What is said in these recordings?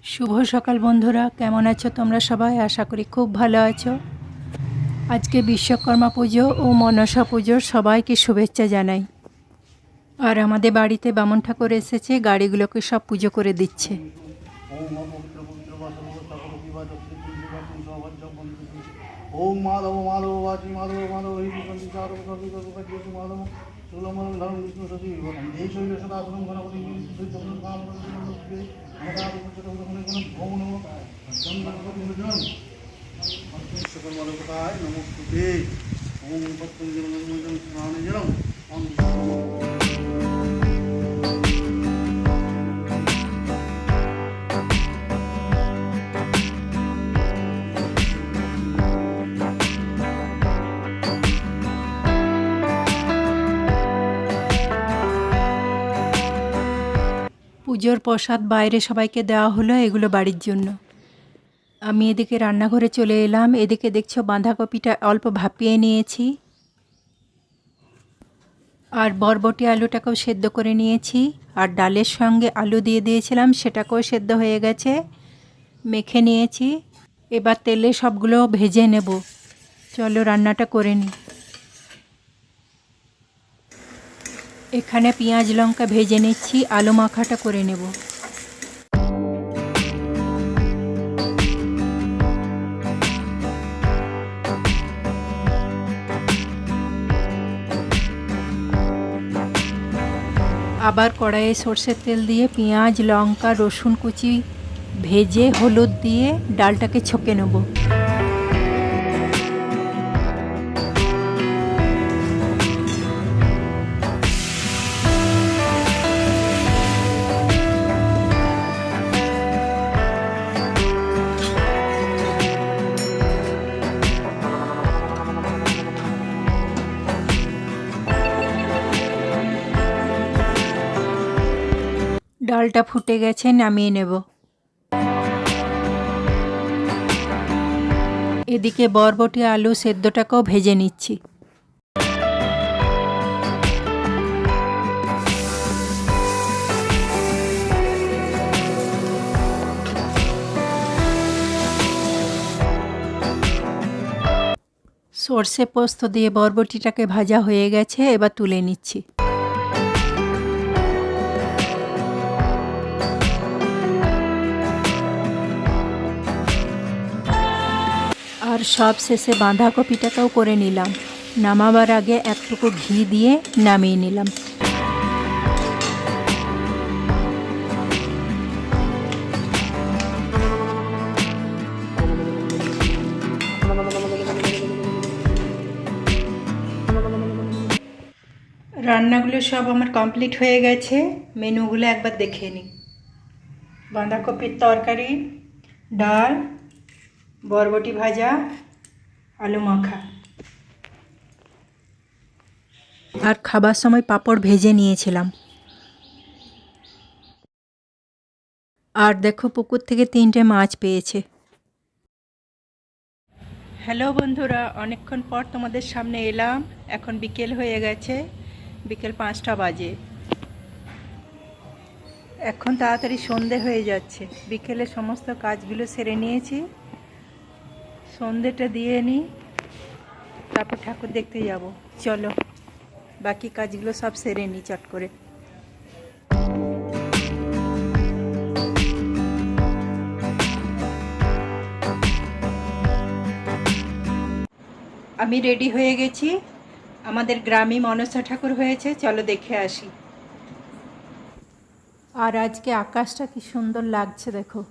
শুভ সকাল বন্ধুরা, কেমন আছো তোমরা সবাই? আশা করি খুব ভালো আছো। আজকে বিশ্বকর্মা পুজো ও মনসা পুজোর সবাইকে শুভেচ্ছা জানাই। আর আমাদের বাড়িতে বামন ঠাকুর এসেছে, গাড়িগুলোকে সব পুজো করে দিচ্ছে। ওম মাধব মাধব বাচি মাধব মাধব মাধব চুলমল ধর্ম বিষ্ণু সচিব এই শৈল সদাসনম গণপতি সকলমালকায় নমস্তুতে ওম পত্তঞ্জলম পুজোর প্রসাদ বাইরে সবাইকে দেওয়া হলো, এগুলো বাড়ির জন্য। আমি এদিকে রান্নাঘরে চলে এলাম। এদিকে দেখছো বাঁধাকপিটা অল্প ভাপিয়ে নিয়েছি, আর বরবটি আলুটাকেও সেদ্ধ করে নিয়েছি, আর ডালের সঙ্গে আলু দিয়ে দিয়েছিলাম, সেটাকেও সেদ্ধ হয়ে গেছে, মেখে নিয়েছি। এবার তেলে সবগুলো ভেজে নেব। চলো রান্নাটা করে নিই। এখানে পেঁয়াজ লঙ্কা ভেজে নিচ্ছি, আলু মাখাটা করে নেব। আবার কড়াইয়ে সর্ষের তেল দিয়ে পেঁয়াজ লঙ্কা রসুন কুচি ভেজে হলুদ দিয়ে ডালটাকে ছকে নেব। ডালটা ফুটে গেছে, নামিয়ে নেব। এদিকে বরবটি আলু সেদ্ধটাকেও ভেজে নিচ্ছি। সর্ষে পোস্ত দিয়ে বরবটিটাকে ভাজা হয়ে গেছে, এবার তুলে নিচ্ছি। আর সব শেষে বাঁধাকপিটাকেও করে নিলাম। নামাবার আগে একটুকু ঘি দিয়ে নামিয়ে নিলাম। রান্নাগুলো সব আমার কমপ্লিট হয়ে গেছে। মেনুগুলো একবার দেখে নিই। বাঁধাকপির তরকারি, ডাল, বরবটি ভাজা, আলু মাখা, আর খাবার সময় পাঁপড় ভেজে নিয়েছিলাম। আর দেখো পুকুর থেকে 3টে মাছ পেয়েছে। হ্যালো বন্ধুরা, অনেকক্ষণ পর তোমাদের সামনে এলাম। এখন বিকেল হয়ে গেছে, বিকেল 5টা বাজে। এখন তাড়াতাড়ি সন্ধে হয়ে যাচ্ছে। বিকেলে সমস্ত কাজগুলো সেরে নিয়েছি, সন্ধেটা দিয়ে নিই, তারপর ঠাকুর দেখতে যাব। চলো বাকি কাজগুলো সব সেরে নিই চট করে। আমি রেডি হয়ে গেছি। আমাদের গ্রামে মনসা ঠাকুর হয়েছে, চলো দেখে আসি। আর আজকে আকাশটা কি সুন্দর লাগছে দেখো।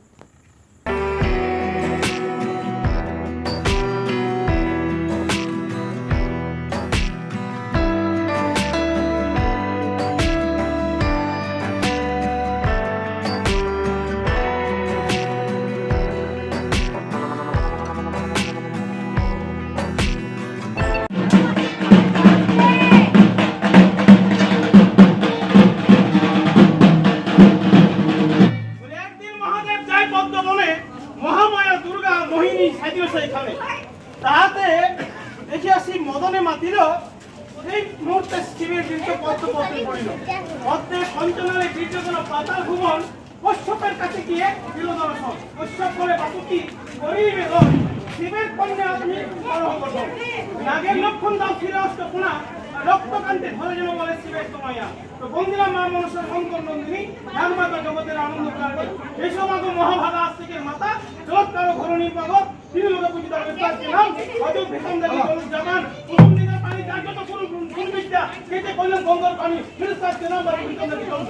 তাহাতে দেখি আসি মদনে মাতিল সেই মুহূর্তে শিবের বৃদ্ধ পদ্ম পত্রে পড়িল। পদ্মে সঞ্চলনে বীর্যজন পাতাল ভুবন কশ্যপের কাছে গিয়ে দিল দর্শন। বাসুকি গরিবে রয় শিবের কন্যা তুমি আরোহ করো নাগের লক্ষণ দাও ফিরে আসতো কোনা রক্তকান্তে ধরে যেন বলে শিবের তোমায়া তো বন্দিরা মা মনসার শঙ্কর নন্দিনী ধ্যানমাতা জগতের আনন্দ কারণে এই সমাগ মহাভাগা আস্তিকের মাতা চমৎকার ঘরণী পাগল তিনি লোকে পূজিত বিস্তারকে নাম অযোগ ভীষণ দেখি জাপান প্রথম দিনের পানি জাগ্রত করুন গুণবিদ্যা কেটে করলেন গঙ্গার পানি বিস্তারকে নাম ভীষণ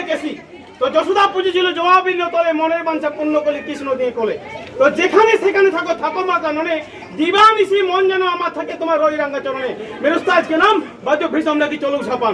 দেখি তো যশোদা পুজেছিল জবাবিল্য তলে মনের বাঞ্ছা পূর্ণ করলে কৃষ্ণ দিয়ে কোলে তো যেখানে সেখানে থাকো ঠাকুর মা কাননে দিবানিশি মন যেন আমার থাকে তোমার রই রাঙ্গা চরণে মেরুস্তা আজকে নাম বাজো ভীষণ নাকি চলুক সাপান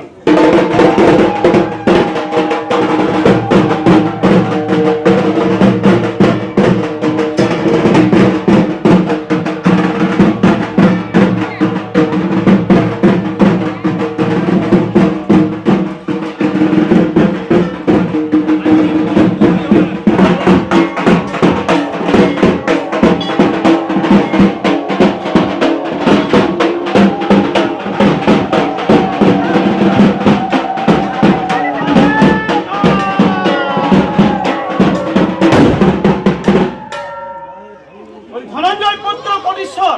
ধনঞ্জয় পুত্র কটীশ্বর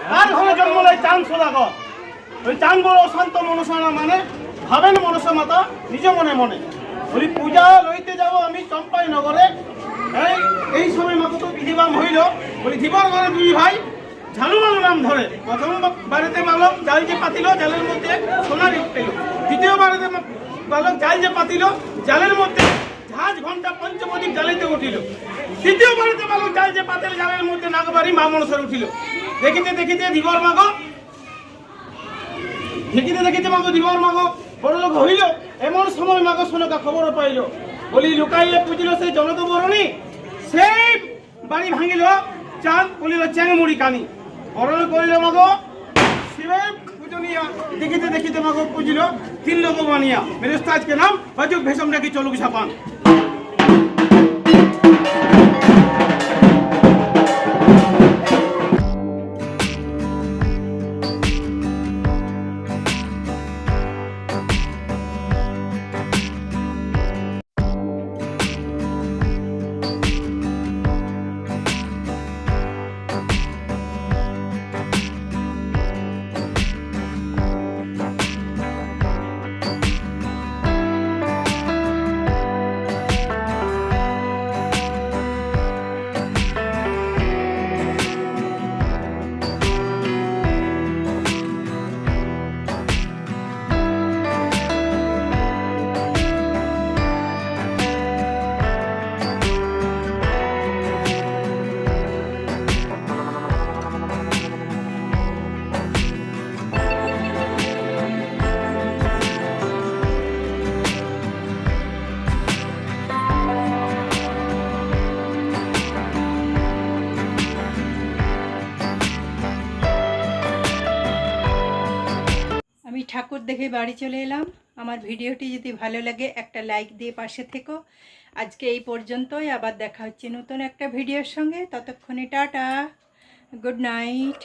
তার ঘরে জন্ম নেয় চাঁদ সদাগর ওই চাঁদ বড় অশান্ত মনসা মানে ভাবেন মনসা মাতা নিজ মনে মনে ওই পূজা লইতে যাব আমি চম্পাই নগরে এই সময় মাকে তো বিধিবাম হইল বলি ধীবর ঘরে দুই ভাই ঝালু মালু নাম ধরে প্রথম বাড়িতে বালক জাল যে পাতিল জালের মধ্যে সোনার পেল দ্বিতীয় বাড়িতে বালক জাল যে পাতিল জালের মধ্যে ঝাঁজ ঘন্টা পঞ্চমদিক জালিতে উঠিল তৃতীয় বাড়িতে বালক জাল যে পাতিল জালের মধ্যে নাগবাড়ি মা মনসার উঠিল দেখিতে দেখিতে ধীবর মাগ ধীবর মাগ বড় লোক হইল এমন সময় মাগ শোনকা খবর পাইল বলি লুকাইলে পুজিল সেই জনত বরণী সেই বাড়ি ভাঙিল চাঁদ বলিল চ্যাংমুড়ি কানি বরণ করিল মাগ শিবের পূজনীয়া দেখিতে দেখিতে মাগ পুজিল তিন লোক বানিয়া মেরেস্তা আজকে নাম বাজুক ভেষম নাকি চলুক সাপান ঠাকুর দেখে বাড়ি চলে এলাম। আমার ভিডিওটি যদি ভালো লাগে একটা লাইক দিয়ে পাশে থেকো। আজকে এই পর্যন্তই, আবার দেখা হচ্ছে নতুন একটা ভিডিওর সঙ্গে। ততক্ষণে টাটা, গুড নাইট।